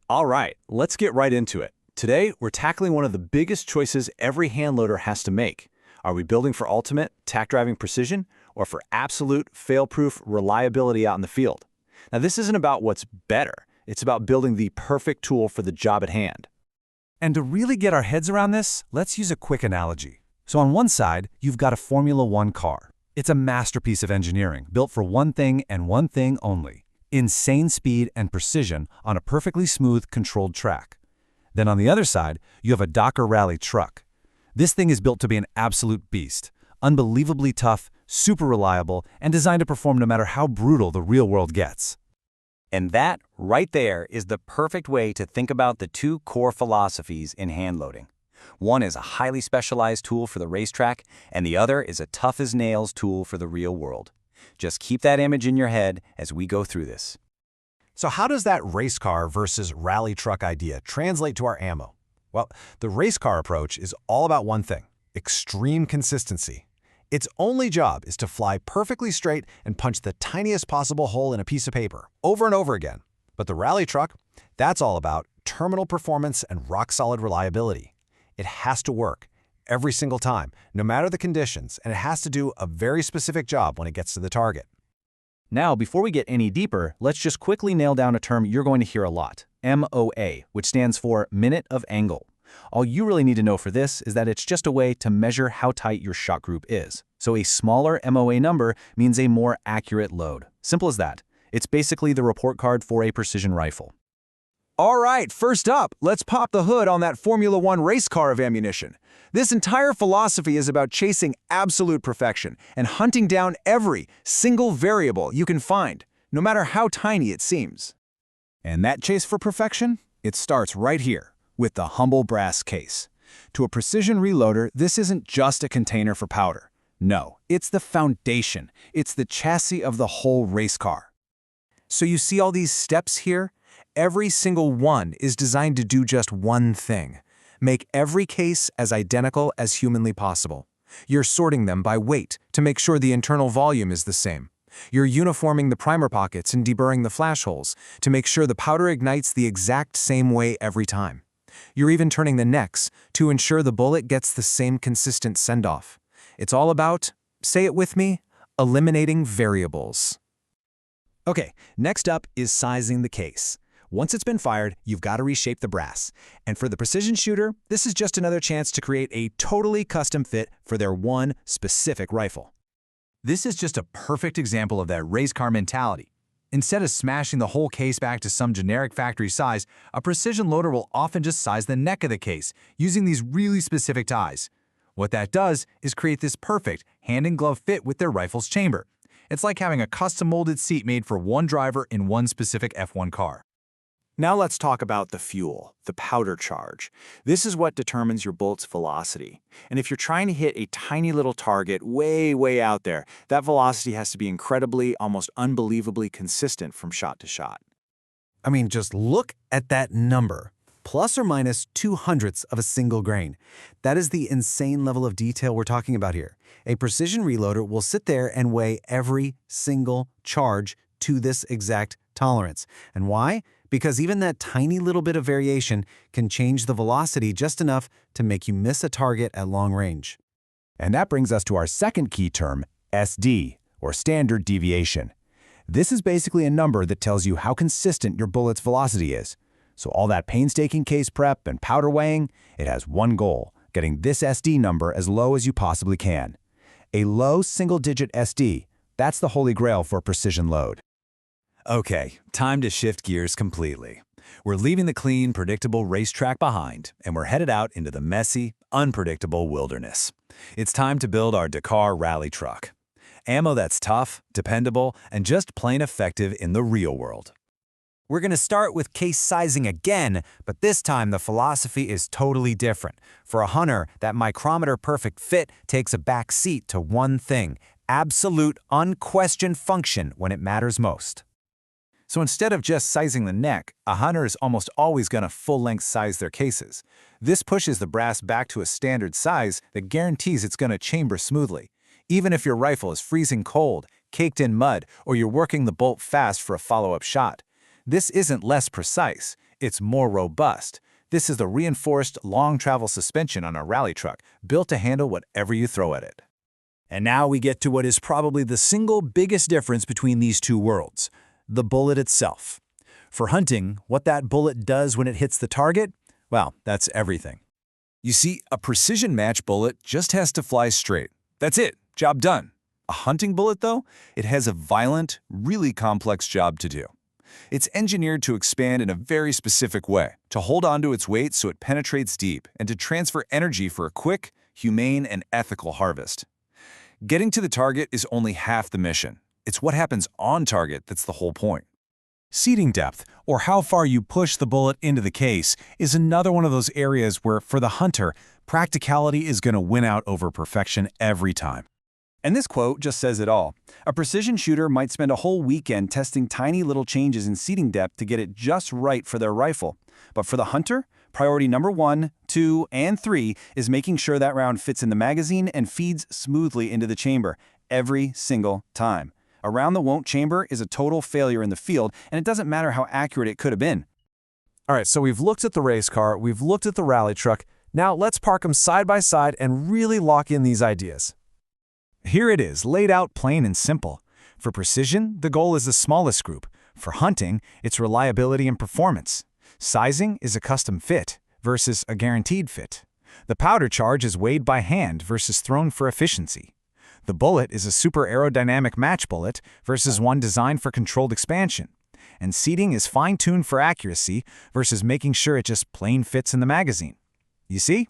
All right, let's get right into it. Today, we're tackling one of the biggest choices every hand loader has to make. Are we building for ultimate, tack-driving precision, or for absolute, fail-proof reliability out in the field? Now, this isn't about what's better. It's about building the perfect tool for the job at hand. And to really get our heads around this, let's use a quick analogy. So on one side, you've got a Formula One car. It's a masterpiece of engineering, built for one thing and one thing only: insane speed and precision on a perfectly smooth, controlled track. Then on the other side, you have a Dakar Rally truck. This thing is built to be an absolute beast, unbelievably tough, super reliable, and designed to perform no matter how brutal the real world gets. And that, right there, is the perfect way to think about the two core philosophies in hand loading. One is a highly specialized tool for the racetrack, and the other is a tough-as-nails tool for the real world. Just keep that image in your head as we go through this. So how does that race car versus rally truck idea translate to our ammo? Well, the race car approach is all about one thing: extreme consistency. Its only job is to fly perfectly straight and punch the tiniest possible hole in a piece of paper, over and over again. But the rally truck, that's all about terminal performance and rock-solid reliability. It has to work every single time, no matter the conditions, and it has to do a very specific job when it gets to the target. Now, before we get any deeper, let's just quickly nail down a term you're going to hear a lot: MOA, which stands for minute of angle. All you really need to know for this is that it's just a way to measure how tight your shot group is. So a smaller MOA number means a more accurate load. Simple as that. It's basically the report card for a precision rifle. All right, first up, let's pop the hood on that Formula One race car of ammunition. This entire philosophy is about chasing absolute perfection and hunting down every single variable you can find, no matter how tiny it seems. And that chase for perfection? It starts right here, with the humble brass case. To a precision reloader, this isn't just a container for powder. No, it's the foundation. It's the chassis of the whole race car. So you see all these steps here? Every single one is designed to do just one thing: make every case as identical as humanly possible. You're sorting them by weight to make sure the internal volume is the same. You're uniforming the primer pockets and deburring the flash holes to make sure the powder ignites the exact same way every time. You're even turning the necks to ensure the bullet gets the same consistent send-off. It's all about, say it with me, eliminating variables. Okay, next up is sizing the case. Once it's been fired, you've got to reshape the brass. And for the precision shooter, this is just another chance to create a totally custom fit for their one specific rifle. This is just a perfect example of that race car mentality. Instead of smashing the whole case back to some generic factory size, a precision loader will often just size the neck of the case, using these really specific ties. What that does is create this perfect hand-in-glove fit with their rifle's chamber. It's like having a custom-molded seat made for one driver in one specific F1 car. Now let's talk about the fuel, the powder charge. This is what determines your bullet's velocity. And if you're trying to hit a tiny little target way out there, that velocity has to be incredibly, almost unbelievably consistent from shot to shot. I mean, just look at that number. Plus or minus 0.02 of a single grain. That is the insane level of detail we're talking about here. A precision reloader will sit there and weigh every single charge to this exact tolerance. And why? Because even that tiny little bit of variation can change the velocity just enough to make you miss a target at long range. And that brings us to our second key term, SD, or standard deviation. This is basically a number that tells you how consistent your bullet's velocity is. So all that painstaking case prep and powder weighing, it has one goal: getting this SD number as low as you possibly can. A low single-digit SD, that's the holy grail for precision load. Okay, time to shift gears completely. We're leaving the clean, predictable racetrack behind, and we're headed out into the messy, unpredictable wilderness. It's time to build our Dakar rally truck. Ammo that's tough, dependable, and just plain effective in the real world. We're going to start with case sizing again, but this time the philosophy is totally different. For a hunter, that micrometer perfect fit takes a back seat to one thing: absolute, unquestioned function when it matters most. So instead of just sizing the neck, a hunter is almost always going to full-length size their cases. This pushes the brass back to a standard size that guarantees it's going to chamber smoothly. Even if your rifle is freezing cold, caked in mud, or you're working the bolt fast for a follow-up shot. This isn't less precise, It's more robust. This is the reinforced long-travel suspension on a rally truck, built to handle whatever you throw at it. And now we get to what is probably the single biggest difference between these two worlds, the bullet itself. For hunting, what that bullet does when it hits the target, well, that's everything. You see, a precision match bullet just has to fly straight. That's it, job done. A hunting bullet, though, it has a violent, really complex job to do. It's engineered to expand in a very specific way, to hold onto its weight so it penetrates deep, and to transfer energy for a quick, humane, and ethical harvest. Getting to the target is only half the mission. It's what happens on target that's the whole point. Seating depth, or how far you push the bullet into the case, is another one of those areas where, for the hunter, practicality is going to win out over perfection every time. And this quote just says it all. A precision shooter might spend a whole weekend testing tiny little changes in seating depth to get it just right for their rifle. But for the hunter, priority number 1, 2, and 3 is making sure that round fits in the magazine and feeds smoothly into the chamber every single time. A round that won't chamber is a total failure in the field, and it doesn't matter how accurate it could have been. All right, so we've looked at the race car, we've looked at the rally truck. Now let's park them side by side and really lock in these ideas. Here it is, laid out plain and simple. For precision, the goal is the smallest group. For hunting, it's reliability and performance. Sizing is a custom fit versus a guaranteed fit. The powder charge is weighed by hand versus thrown for efficiency. The bullet is a super aerodynamic match bullet versus one designed for controlled expansion. And seating is fine-tuned for accuracy versus making sure it just plain fits in the magazine. You see?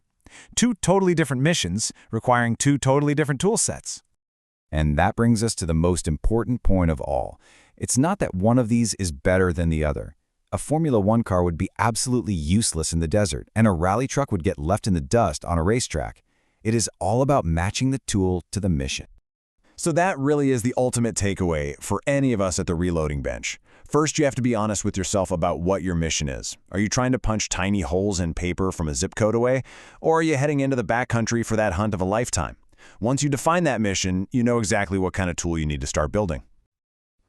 2 totally different missions requiring 2 totally different tool sets. And that brings us to the most important point of all. It's not that one of these is better than the other. A Formula One car would be absolutely useless in the desert, and a rally truck would get left in the dust on a racetrack. It is all about matching the tool to the mission. So that really is the ultimate takeaway for any of us at the reloading bench. First, you have to be honest with yourself about what your mission is. Are you trying to punch tiny holes in paper from a zip code away? Or are you heading into the backcountry for that hunt of a lifetime? Once you define that mission, you know exactly what kind of tool you need to start building.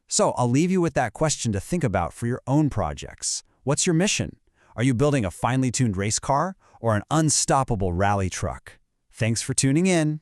So I'll leave you with that question to think about for your own projects. What's your mission? Are you building a finely tuned race car or an unstoppable rally truck? Thanks for tuning in.